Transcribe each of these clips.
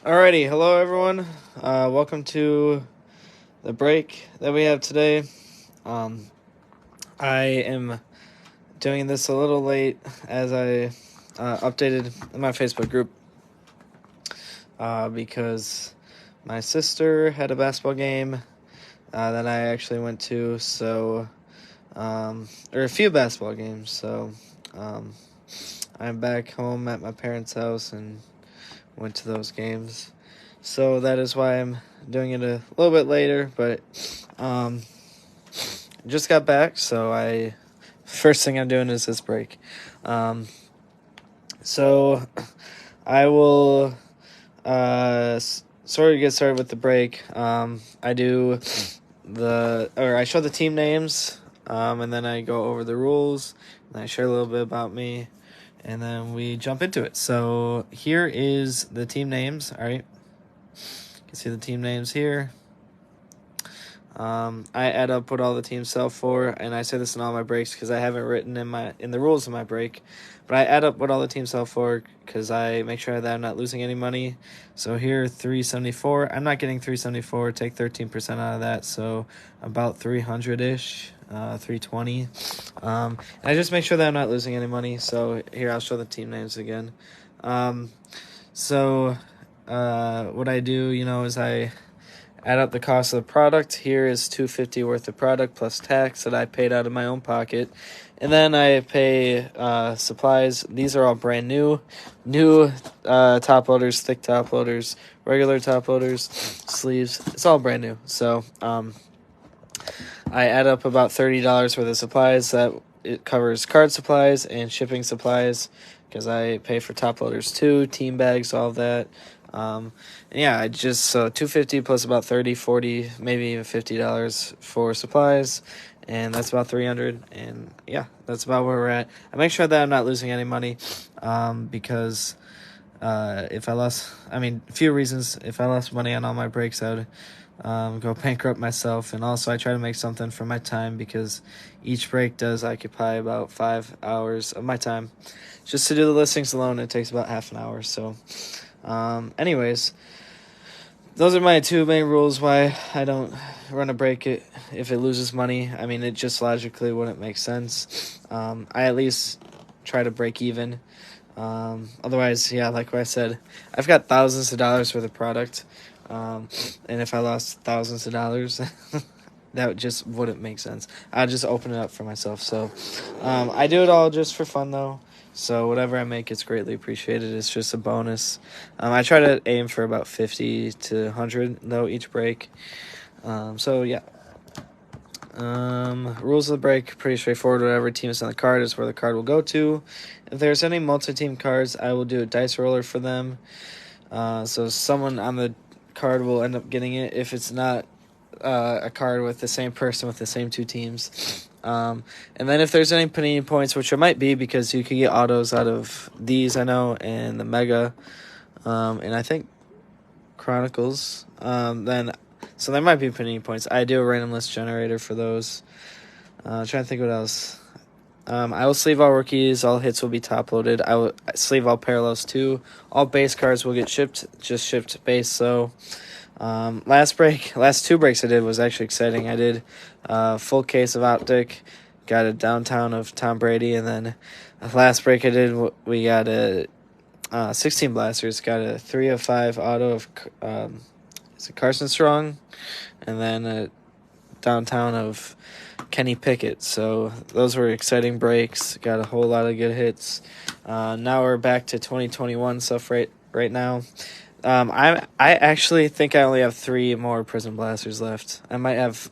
Alrighty, hello everyone. Welcome to the break that we have today. I am doing this a little late as I updated in my Facebook group because my sister had a basketball game that I actually went to, or a few basketball games. So I'm back home at my parents' house and went to those games. So that is why I'm doing it a little bit later, but just got back, so first thing I'm doing is this break. So I will sort of get started with the break. I show the team names, and then I go over the rules, and I share a little bit about me, and then we jump into it. So here is the team names. All right, you can see the team names here. I add up what all the teams sell for, and I say this in all my breaks because I haven't written in the rules of my break, but I add up what all the teams sell for because I make sure that I'm not losing any money. So here, $374. I'm not getting $374. Take 13% out of that, so about $300-ish, $320. And I just make sure that I'm not losing any money. So here, I'll show the team names again. What I do, is I add up the cost of the product. Here is $250 worth of product plus tax that I paid out of my own pocket. And then I pay supplies. These are all brand new top loaders, thick top loaders, regular top loaders, sleeves. It's all brand new. So I add up about $30 worth of supplies. That it covers card supplies and shipping supplies because I pay for top loaders too, team bags, all of that. I just, so $250 plus about $30, $40, maybe even $50 for supplies, and that's about $300. And yeah, that's about where we're at. I make sure that I'm not losing any money, because if I lost, a few reasons. If I lost money on all my breaks, I would go bankrupt myself. And also I try to make something for my time because each break does occupy about 5 hours of my time. Just to do the listings alone, it takes about half an hour. So anyways, those are my two main rules why I don't run a break if it loses money. It just logically wouldn't make sense. I at least try to break even. Otherwise, yeah, like what I said, I've got thousands of dollars worth of product. And if I lost thousands of dollars, that just wouldn't make sense. I'd just open it up for myself. So I do it all just for fun, though. So whatever I make, it's greatly appreciated. It's just a bonus. I try to aim for about 50 to 100, though, each break. So, yeah. Rules of the break, pretty straightforward. Whatever team is on the card is where the card will go to. If there's any multi-team cards, I will do a dice roller for them. So someone on the card will end up getting it if it's not a card with the same person with the same two teams. And then if there's any panini points, which there might be because you could get autos out of these, I know, and the Mega, and I think Chronicles, so there might be panini points. I do a random list generator for those. Trying to think what else. I will sleeve all rookies. All hits will be top loaded. I will sleeve all parallels too. All base cards will get shipped base. So last two breaks I did was actually exciting. I did a full case of Optic, got a downtown of Tom Brady, and then last break I did, we got a 16 blasters, got a 3 of 5 auto of Carson Strong, and then a downtown of Kenny Pickett. So those were exciting breaks. Got a whole lot of good hits. Now we're back to 2021 stuff right now. I actually think I only have 3 more Prison Blasters left. I might have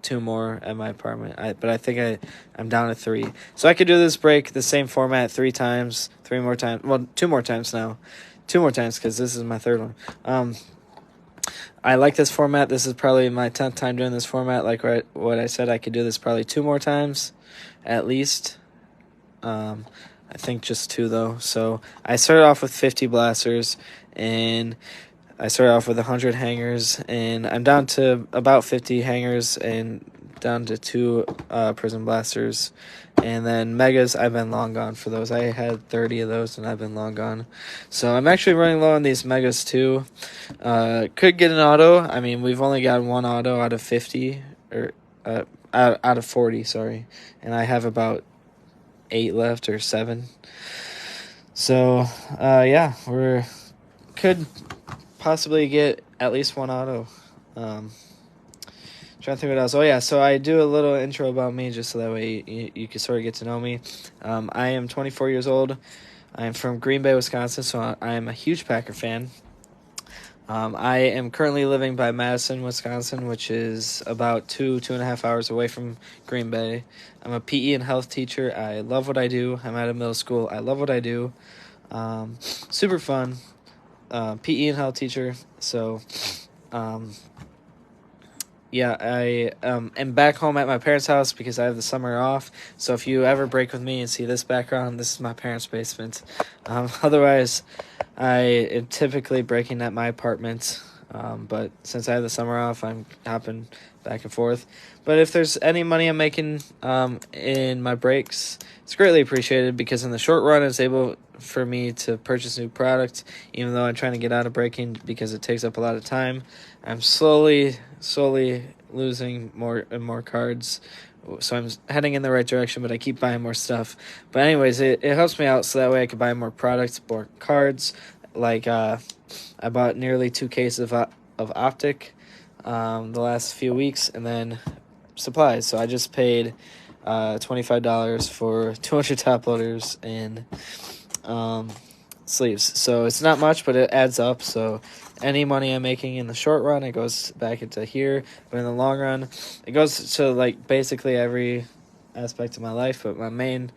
2 more at my apartment, but I think I'm down to 3. So I could do this break, the same format 3 times, 3 more times. Well, 2 more times now. 2 more times because this is my 3rd one. I like this format. This is probably my 10th time doing this format. Like what I said, I could do this probably 2 more times at least. I think just 2, though. So I started off with 50 blasters, and I started off with 100 hangers, and I'm down to about 50 hangers and down to 2 Prison Blasters. And then Megas, I've been long gone for those. I had 30 of those, and I've been long gone. So I'm actually running low on these Megas, too. Could get an auto. I mean, we've only got 1 auto out of 50, or out of 40, sorry. And I have about 8 left, or 7. So, yeah, could possibly get at least 1 auto. Trying to think what else. Oh, yeah, so I do a little intro about me just so that way you can sort of get to know me. I am 24 years old. I am from Green Bay, Wisconsin, so I am a huge Packer fan. I am currently living by Madison, Wisconsin, which is about 2.5 hours away from Green Bay. I'm a PE and health teacher. I love what I do. I'm at a middle school. I love what I do. Super fun. PE and health teacher. So, yeah, I am back home at my parents' house because I have the summer off. So if you ever break with me and see this background, this is my parents' basement. Otherwise, I am typically breaking at my apartment. But since I have the summer off, I'm hopping back and forth. But if there's any money I'm making in my breaks, it's greatly appreciated because in the short run, it's able for me to purchase new products, even though I'm trying to get out of breaking because it takes up a lot of time. I'm slowly losing more and more cards, so I'm heading in the right direction, but I keep buying more stuff. But anyways, it helps me out so that way I can buy more products, more cards. Like I bought nearly 2 cases of Optic the last few weeks, and then supplies. So I just paid $25 for 200 top loaders and sleeves. So it's not much, but it adds up. So any money I'm making in the short run, it goes back into here. But in the long run, it goes to like basically every aspect of my life. But my main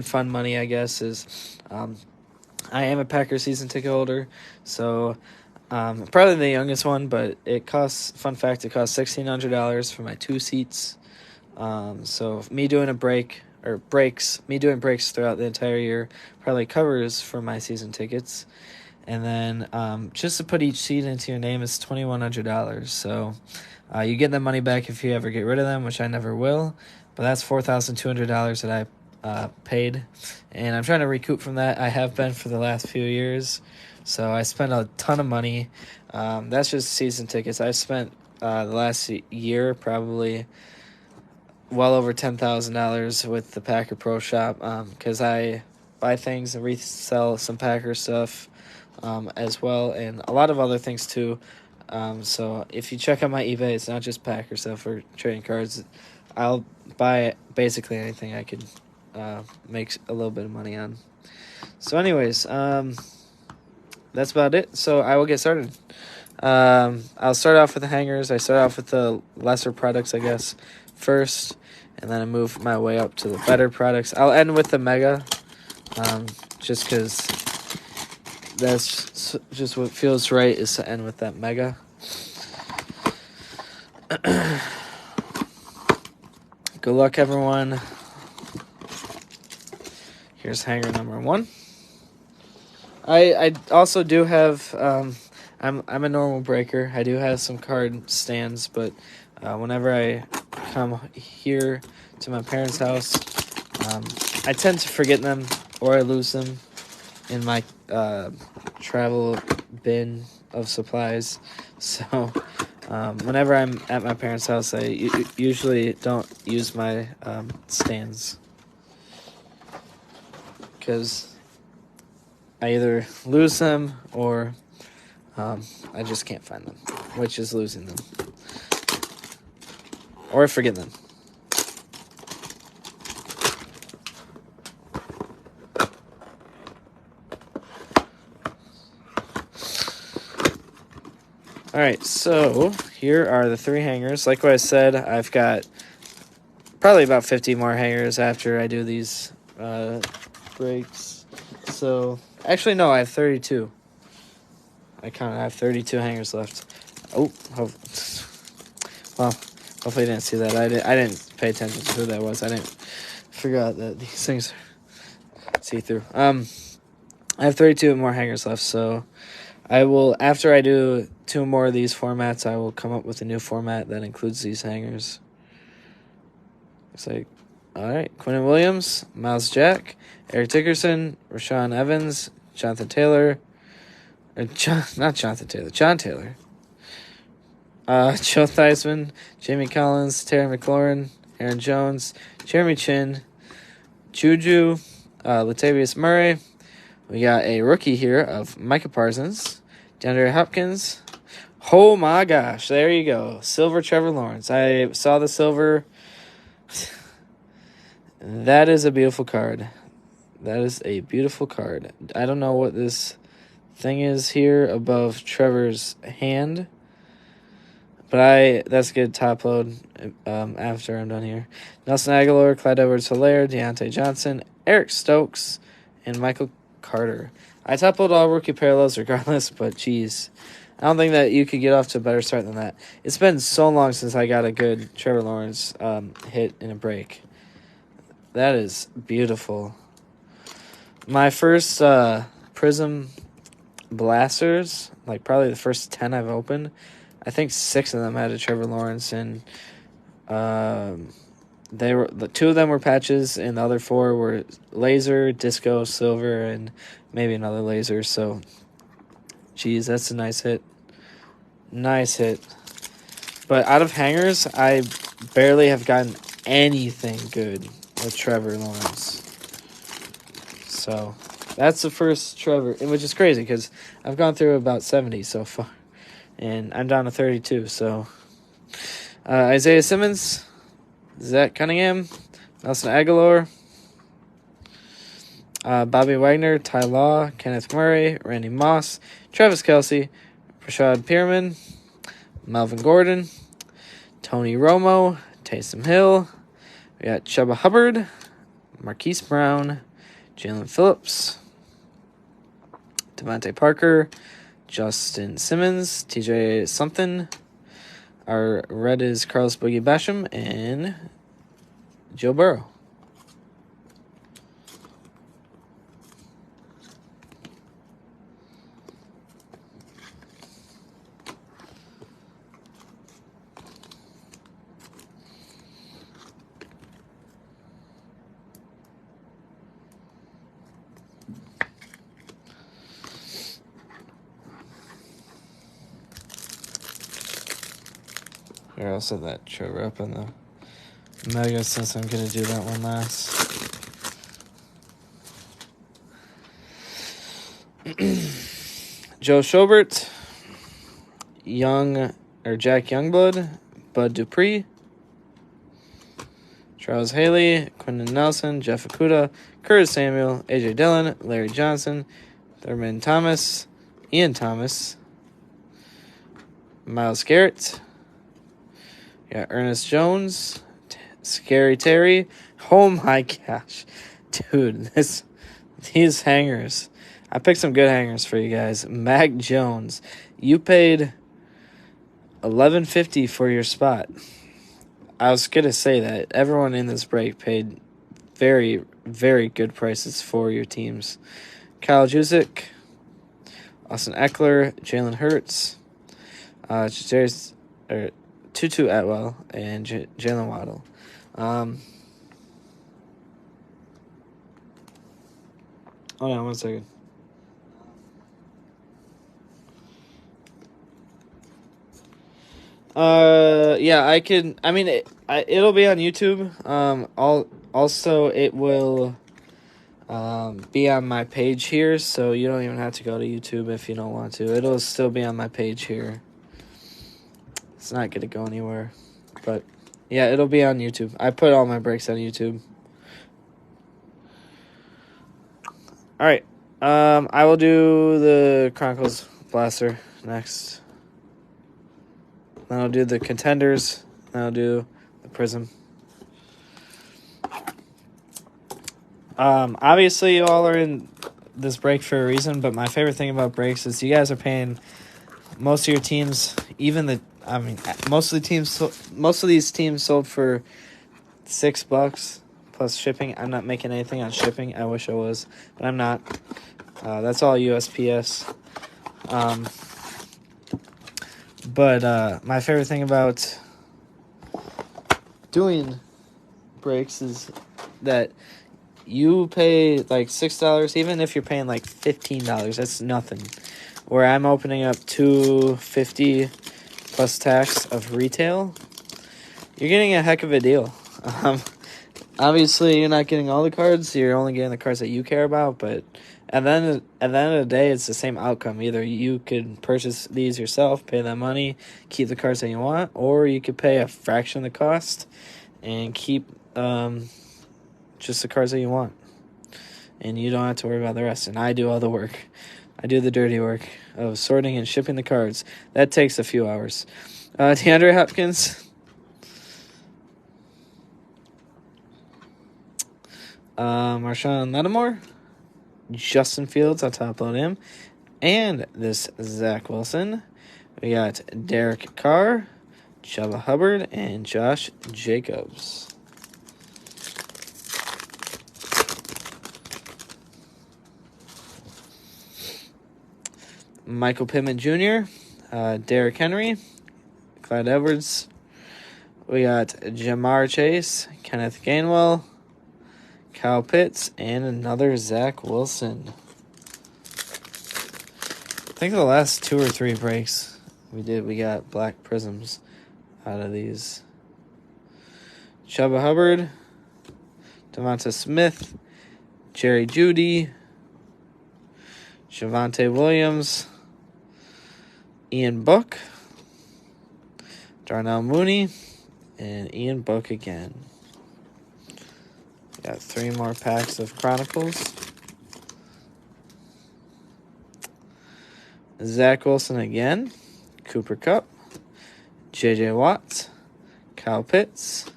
fun money, I guess, is I am a Packers season ticket holder. So probably the youngest one, but it costs $1,600 for my 2 seats. So me doing breaks throughout the entire year probably covers for my season tickets. And then just to put each seat into your name is $2,100. So you get that money back if you ever get rid of them, which I never will. But that's $4,200 that I paid. And I'm trying to recoup from that. I have been for the last few years. So I spent a ton of money. That's just season tickets. I spent the last year probably well over $10,000 with the Packer Pro Shop because I buy things and resell some Packer stuff as well, and a lot of other things too. So if you check out my eBay, it's not just Packer stuff or trading cards. I'll buy basically anything I could make a little bit of money on. So anyways, that's about it. So I will get started. I'll start off with the hangers. I start off with the lesser products, I guess, first, and then I move my way up to the better products. I'll end with the Mega, just because that's just what feels right is to end with that Mega. Good luck, everyone. Here's hanger number 1. I also do have I'm a normal breaker. I do have some card stands, but whenever I come here to my parents' house, I tend to forget them or I lose them in my travel bin of supplies. So whenever I'm at my parents' house, I usually don't use my stands because I either lose them or I just can't find them, which is losing them. Or forget them. Alright, so here are the 3 hangers. Like what I said, I've got probably about 50 more hangers after I do these breaks. So, actually no, I have 32. I have 32 hangers left. Oh, well, hopefully you didn't see that. I didn't pay attention to who that was. I forgot that these things are see-through. I have 32 more hangers left, so I will, after I do 2 more of these formats, I will come up with a new format that includes these hangers. Looks like, all right. Quinnen Williams, Miles Jack, Eric Dickerson, Rashawn Evans, Jonathan Taylor. Not Jonathan Taylor. John Taylor. Joe Theismann, Jamie Collins, Terry McLaurin, Aaron Jones, Jeremy Chin, Juju, Latavius Murray. We got a rookie here of Micah Parsons, DeAndre Hopkins. Oh my gosh, there you go. Silver Trevor Lawrence. I saw the silver. That is a beautiful card. That is a beautiful card. I don't know what this thing is here above Trevor's hand. But that's a good top load after I'm done here. Nelson Aguilar, Clyde Edwards-Helaire, Deontay Johnson, Eric Stokes, and Michael Carter. I top load all rookie parallels regardless, but geez. I don't think that you could get off to a better start than that. It's been so long since I got a good Trevor Lawrence hit in a break. That is beautiful. My first Prism Blasters, like probably the first 10 I've opened, I think 6 of them had a Trevor Lawrence, and the 2 of them were patches, and the other 4 were laser, disco, silver, and maybe another laser. So, geez, that's a nice hit. Nice hit. But out of hangers, I barely have gotten anything good with Trevor Lawrence. So, that's the first Trevor, which is crazy because I've gone through about 70 so far. And I'm down to 32, so Isaiah Simmons, Zach Cunningham, Nelson Aguilar, Bobby Wagner, Ty Law, Kenneth Murray, Randy Moss, Travis Kelce, Rashad Perriman, Melvin Gordon, Tony Romo, Taysom Hill. We got Chuba Hubbard, Marquise Brown, Jalen Phillips, Devontae Parker, Justin Simmons, TJ something. Our red is Carlos Boogie Basham and Joe Burrow. Here, I'll set that Trevor up in the Mega since I'm going to do that one last. Joe Schobert, Jack Youngblood, Bud Dupree, Charles Haley, Quentin Nelson, Jeff Okudah, Curtis Samuel, A.J. Dillon, Larry Johnson, Thurman Thomas, Ian Thomas, Myles Garrett. Yeah, Ernest Jones, Scary Terry. Oh my gosh, dude, these hangers. I picked some good hangers for you guys. Mac Jones, you paid $11.50 for your spot. I was gonna say that everyone in this break paid very, very good prices for your teams. Kyle Juszczyk, Austin Eckler, Jalen Hurts, Tutu Atwell, and Jalen Waddle. Hold on 1 second. Yeah, I can. I mean, it'll be on YouTube. Also, it will be on my page here, so you don't even have to go to YouTube if you don't want to. It'll still be on my page here. It's not going to go anywhere. But, yeah, it'll be on YouTube. I put all my breaks on YouTube. All right. I will do the Chronicles Blaster next. Then I'll do the Contenders. Then I'll do the Prism. Obviously, you all are in this break for a reason, but my favorite thing about breaks is you guys are paying most of your teams, most of these teams sold for $6 plus shipping. I'm not making anything on shipping. I wish I was, but I'm not. That's all USPS. But my favorite thing about doing breaks is that you pay like $6, even if you're paying like $15. That's nothing. Where I'm opening up $250 plus tax of retail, you're getting a heck of a deal. Obviously, you're not getting all the cards. You're only getting the cards that you care about. But at the end of the day, it's the same outcome. Either you could purchase these yourself, pay that money, keep the cards that you want, or you could pay a fraction of the cost and keep just the cards that you want. And you don't have to worry about the rest. And I do all the work. I do the dirty work of sorting and shipping the cards. That takes a few hours. DeAndre Hopkins. Marshawn Lattimore. Justin Fields. I'll top load him. And this Zach Wilson. We got Derek Carr, Chuba Hubbard, and Josh Jacobs. Michael Pittman Jr., Derrick Henry, Clyde Edwards. We got Jamar Chase, Kenneth Gainwell, Kyle Pitts, and another Zach Wilson. I think the last 2 or 3 breaks we got black prisms out of these. Chuba Hubbard, Devonta Smith, Jerry Jeudy, Javonte Williams, Ian Book, Darnell Mooney, and Ian Book again. Got 3 more packs of Chronicles. Zach Wilson again, Cooper Kupp, J.J. Watt, Kyle Pitts,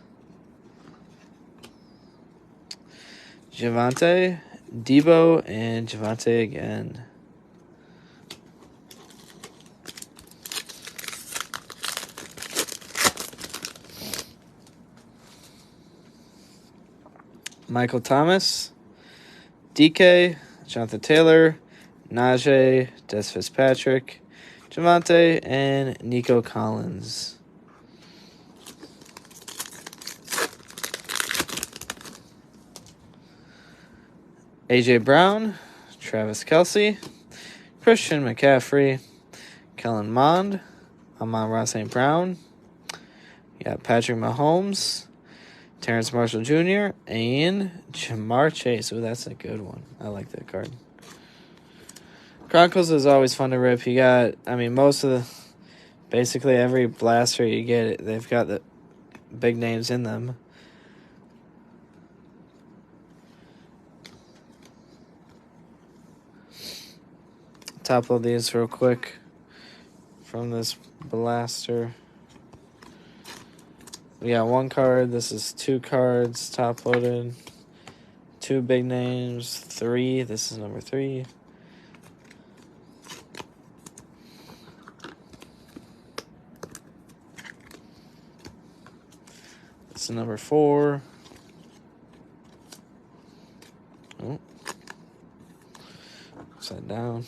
Javonte, Debo, and Javonte again. Michael Thomas, DK, Jonathan Taylor, Najee, Des Fitzpatrick, Javonte, and Nico Collins. A.J. Brown, Travis Kelce, Christian McCaffrey, Kellen Mond, Amon-Ra St. Brown. You got Patrick Mahomes, Terrence Marshall Jr., and Jamar Chase. Oh, that's a good one. I like that card. Chronicles is always fun to rip. You got, basically every blaster you get, they've got the big names in them. Top load these real quick from this blaster. We got 1 card. This is 2 cards top loaded. 2 big names. 3. This is number 3. This is number 4. Oh. Upside down.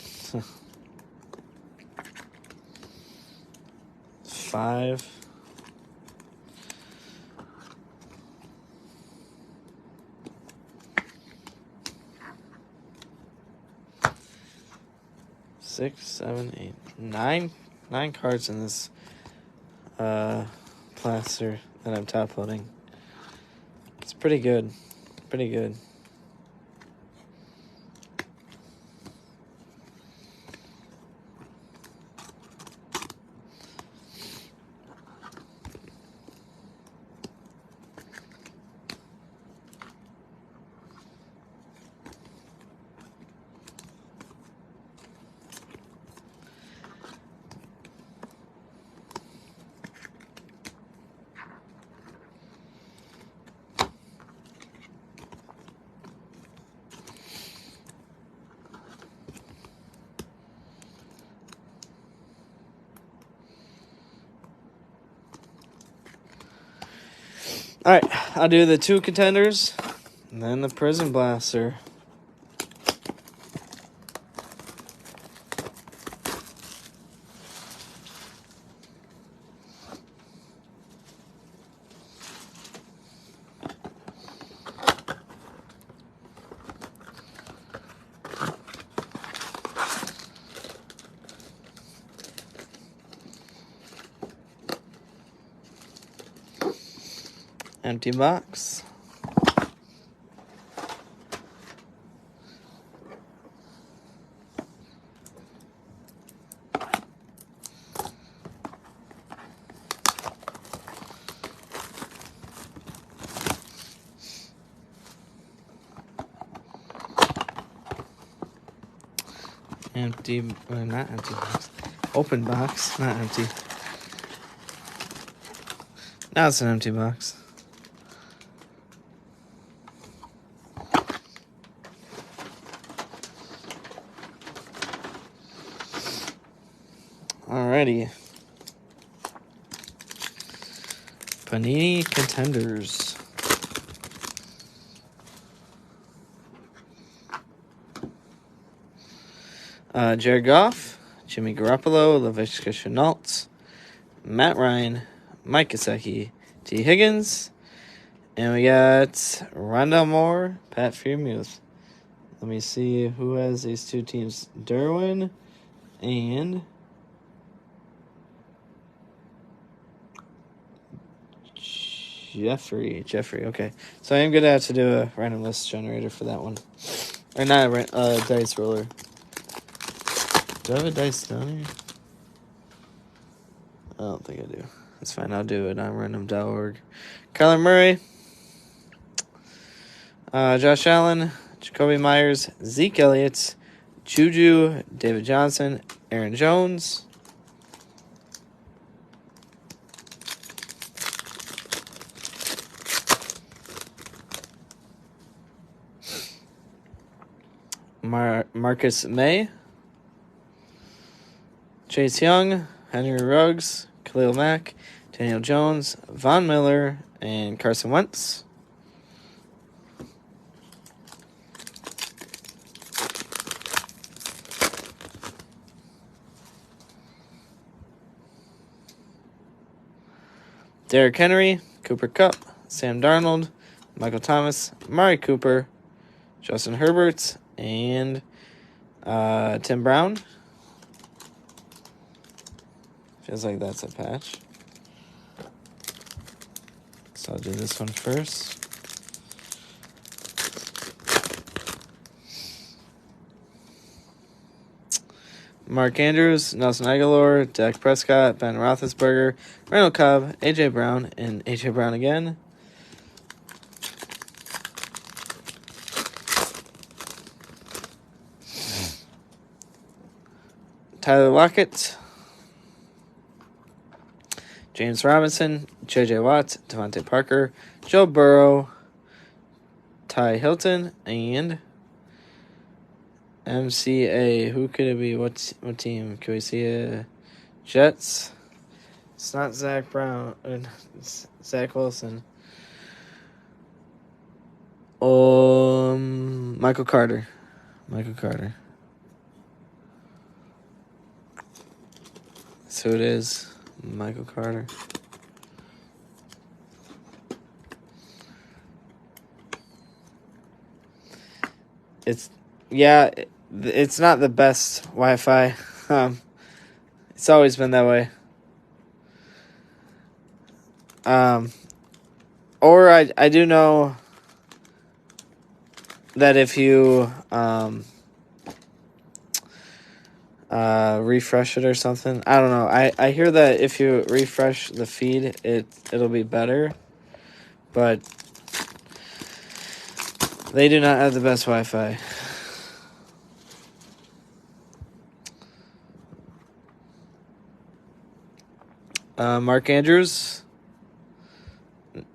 5. 6, 7, 8, 9. 9 cards in this plaster that I'm top loading. It's pretty good. Pretty good. All right, I'll do the 2 contenders and then the Prison Blaster. Empty box. Empty, not empty box. Open box, not empty. Now it's an empty box. Alrighty. Panini Contenders. Jared Goff, Jimmy Garoppolo, Laviska Shenault, Matt Ryan, Mike Gesicki, T. Higgins, and we got Rondell Moore, Pat Freiermuth. Let me see who has these two teams. Derwin and Jeffrey, okay. So I am going to have to do a random list generator for that one. Or not a dice roller. Do I have a dice down here? I don't think I do. That's fine. I'll do it on random.org. Kyler Murray. Josh Allen. Jacoby Myers. Zeke Elliott. Juju. David Johnson. Aaron Jones. Marcus May. Chase Young, Henry Ruggs, Khalil Mack, Daniel Jones, Von Miller, and Carson Wentz. Derrick Henry, Cooper Kupp, Sam Darnold, Michael Thomas, Amari Cooper, Justin Herbert, and Tim Brown. Feels like that's a patch. So I'll do this one first. Mark Andrews, Nelson Agholor, Dak Prescott, Ben Roethlisberger, Randall Cobb, A.J. Brown, and A.J. Brown again. Tyler Lockett, James Robinson, J.J. Watt, Devontae Parker, Joe Burrow, Ty Hilton, and MCA. Who could it be? What team? Can we see a Jets? It's not Zach Brown. It's Zach Wilson. Michael Carter. That's who it is. Michael Carter. It's not the best Wi-Fi. It's always been that way. Or I do know that if you refresh it or something, I don't know. I hear that if you refresh the feed, it'll be better, but they do not have the best Wi-Fi. Mark Andrews,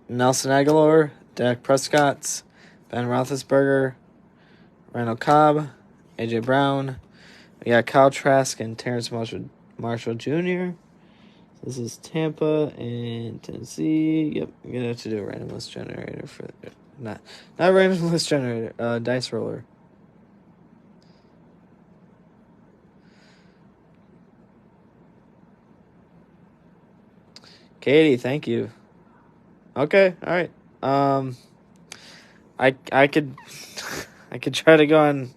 Nelson Agholor, Dak Prescott, Ben Roethlisberger, Randall Cobb, A.J. Brown. We got Kyle Trask and Terrence Marshall Jr. This is Tampa and Tennessee. Yep, I'm going to have to do a random list generator for not random list generator, dice roller. Katie, thank you. Okay, all right. I could try to go on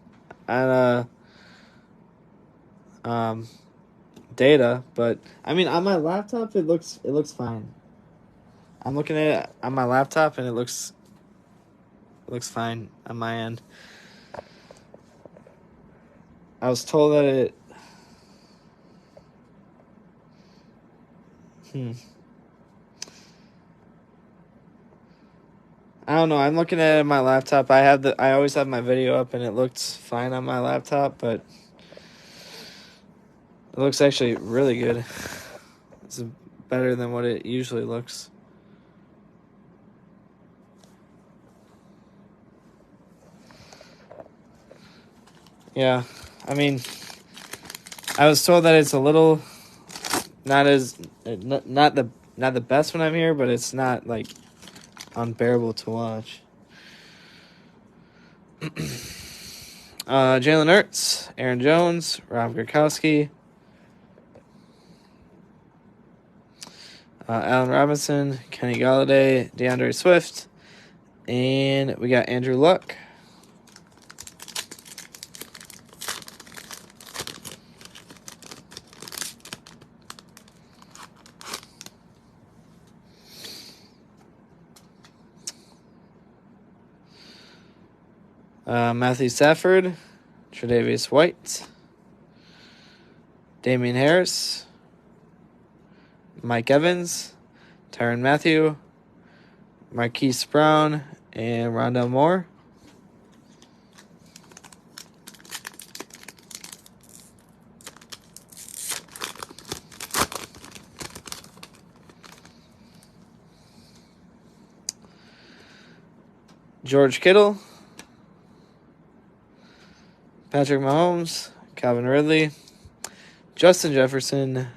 data, but I mean on my laptop it looks fine. I'm looking at it on my laptop, and it looks fine on my end. I was told that it... I don't know. I'm looking at it on my laptop. I always have my video up, and it looks fine on my laptop, but it looks actually really good. It's better than what it usually looks. Yeah, I mean, I was told that it's a little not the best when I'm here, but it's not like unbearable to watch. Jalen Hurts, Aaron Jones, Rob Gronkowski, Allen Robinson, Kenny Galladay, DeAndre Swift, and we got Andrew Luck. Matthew Stafford, Tre'Davious White, Damian Harris, Mike Evans, Tyrann Mathieu, Marquise Brown, and Rondale Moore. George Kittle, Patrick Mahomes, Calvin Ridley, Justin Jefferson,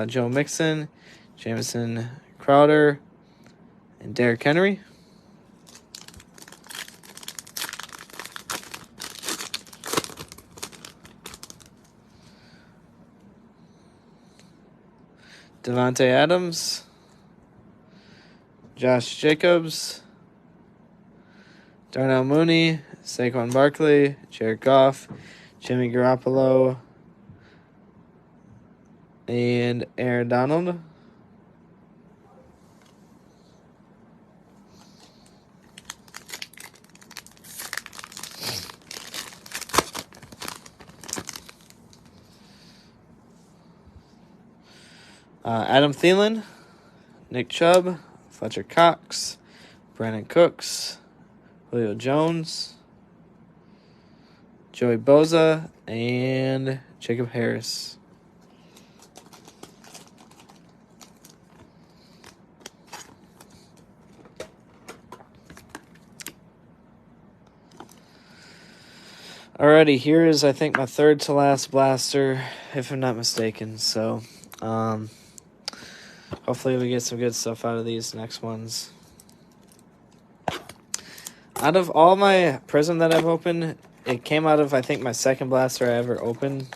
Joe Mixon, Jamison Crowder, and Derrick Henry. Devontae Adams, Josh Jacobs, Darnell Mooney, Saquon Barkley, Jared Goff, Jimmy Garoppolo, and Aaron Donald. Adam Thielen, Nick Chubb, Fletcher Cox, Brandon Cooks, Julio Jones, Joey Bosa, and Jacob Harris. Alrighty, here is, I think, my third to last blaster, if I'm not mistaken. So, hopefully we get some good stuff out of these next ones. Out of all my Prism that I've opened, it came out of, I think, my second blaster I ever opened.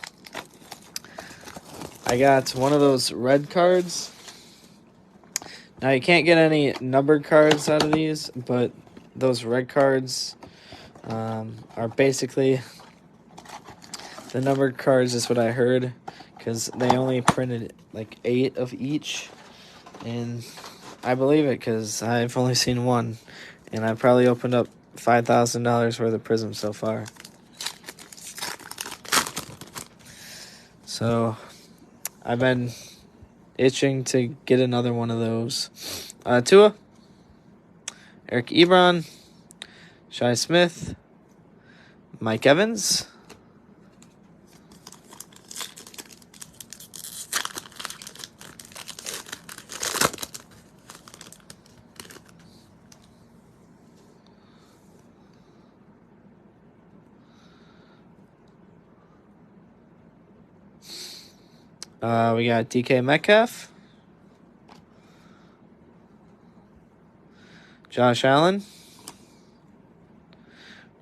I got one of those red cards. Now, you can't get any numbered cards out of these, but those red cards are basically the numbered cards, is what I heard, because they only printed like 8 of each, and I believe it because I've only seen one, and I probably opened up $5,000 worth of Prism so far. So I've been itching to get another one of those. Tua, Eric Ebron, Shi Smith, Mike Evans, we got DK Metcalf, Josh Allen,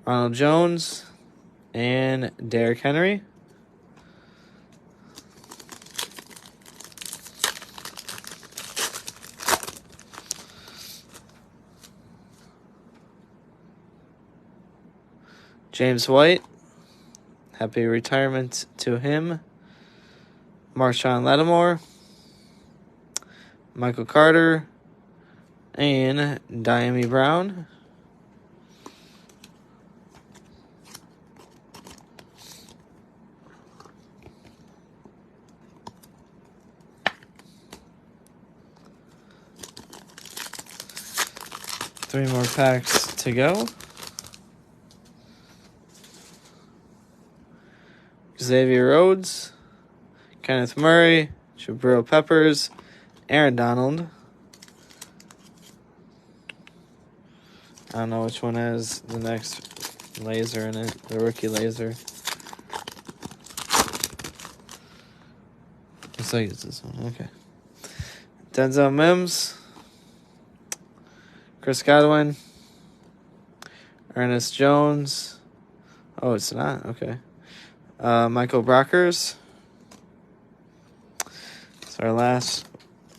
Ronald Jones, and Derrick Henry. James White, happy retirement to him. Marshawn Lattimore, Michael Carter, And Diami Brown. Three more packs to go. Xavier Rhodes, Kenneth Murray, Jabril Peppers, Aaron Donald. I don't know which one has the next laser in it, the rookie laser. Looks like it's this one. Okay. Denzel Mims, Chris Godwin, Ernest Jones. Oh, it's not. Okay. Michael Brockers. So our last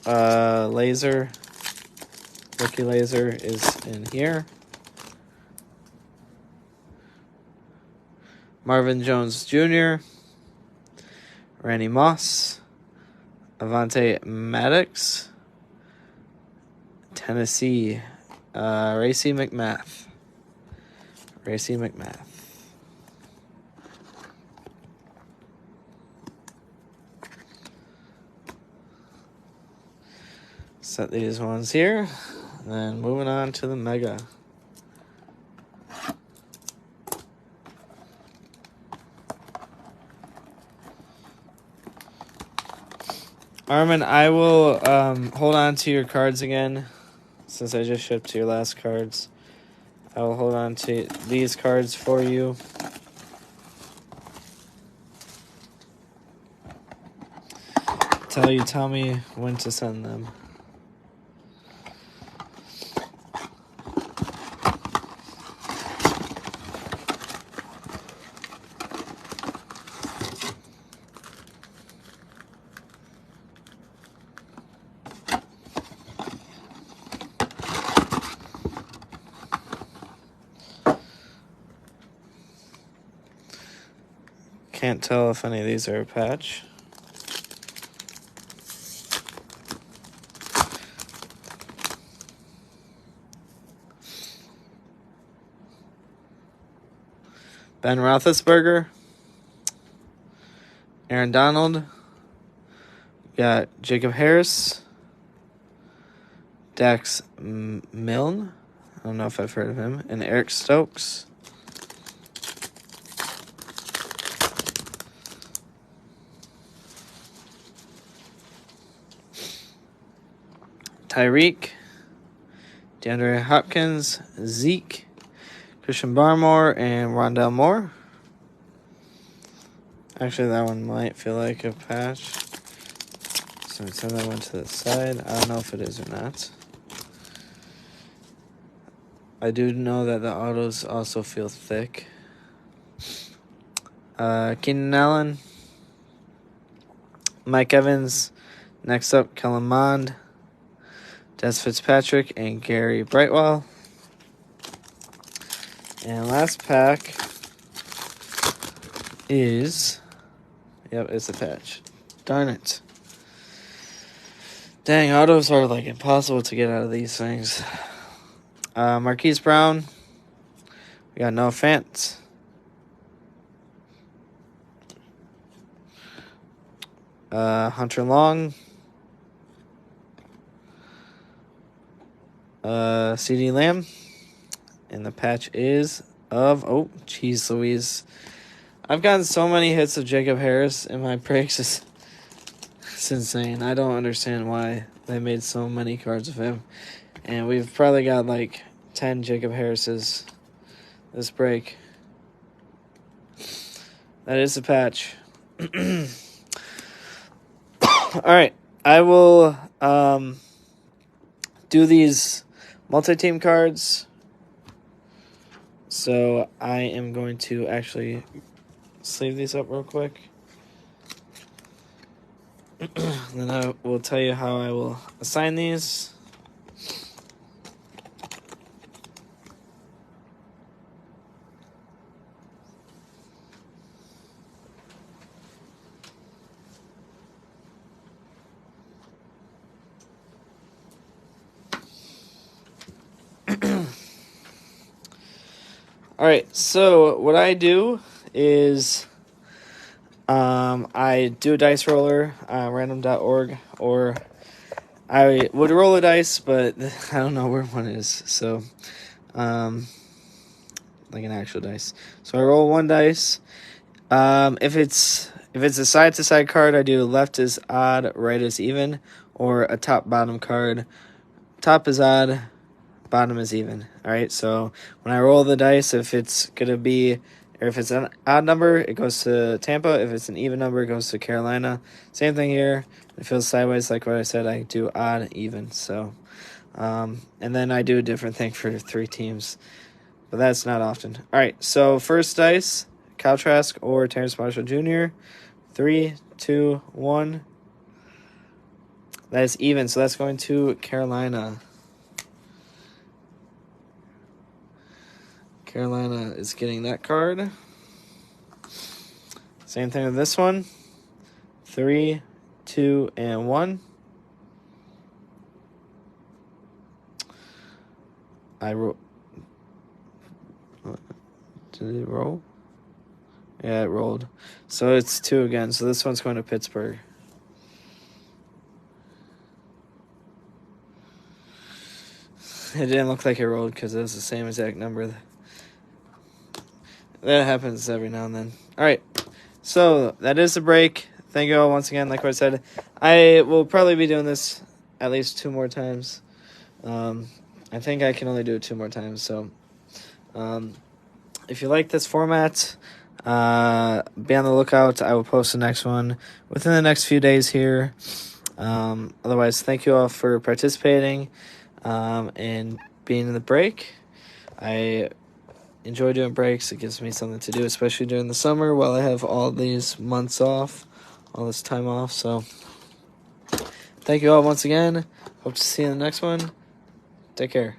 laser, rookie laser, is in here. Marvin Jones Jr., Randy Moss, Avante Maddox, Tennessee, Racey McMath. Racey McMath. Set these ones here. And then moving on to the Mega. Armin, I will hold on to your cards again, since I just shipped your last cards. I will hold on to these cards for you. Tell me when to send them. Can't tell if any of these are a patch. Ben Roethlisberger, Aaron Donald, got Jacob Harris, Dax Milne, I don't know if I've heard of him, and Eric Stokes. Tyreek, DeAndre Hopkins, Zeke, Christian Barmore, and Rondell Moore. Actually, that one might feel like a patch. So send that one to the side. I don't know if it is or not. I do know that the autos also feel thick. Keenan Allen, Mike Evans. Next up, Kellen Mond, Des Fitzpatrick, and Gary Brightwell. And last pack is... Yep, it's a patch. Darn it. Dang, autos are like impossible to get out of these things. Marquise Brown. We got Noah Fant. Hunter Long. CD Lamb. And the patch is of... Oh, jeez Louise. I've gotten so many hits of Jacob Harris in my breaks. It's insane. I don't understand why they made so many cards of him. And we've probably got like 10 Jacob Harrises this break. That is a patch. Alright. I will do these multi-team cards. So I am going to actually sleeve these up real quick. Then I will tell you how I will assign these. All right, so what I do is I do a dice roller, random.org, or I would roll a dice, but I don't know where one is. So, like an actual dice. So I roll one dice. If it's a side to side card, I do left is odd, right is even, or a top bottom card. Top is odd, bottom is even. All right. So when I roll the dice, if it's an odd number, it goes to Tampa. If it's an even number, it goes to Carolina. Same thing here. It feels sideways, like what I said. I do odd, even. So, and then I do a different thing for 3 teams, but that's not often. All right. So first dice, Kyle Trask or Terrence Marshall Jr. 3, 2, 1. That is even, so that's going to Carolina. Carolina is getting that card. Same thing with this one. 3, 2, and 1. Did it roll? Yeah, it rolled. So it's 2 again. So this one's going to Pittsburgh. It didn't look like it rolled because it was the same exact number. That happens every now and then. All right. So that is the break. Thank you all once again. Like what I said, I will probably be doing this at least 2 more times. I think I can only do it 2 more times. So if you like this format, be on the lookout. I will post the next one within the next few days here. Otherwise, thank you all for participating and being in the break. I enjoy doing breaks. It gives me something to do, especially during the summer while I have all these months off, all this time off. So thank you all once again. Hope to see you in the next one. Take care.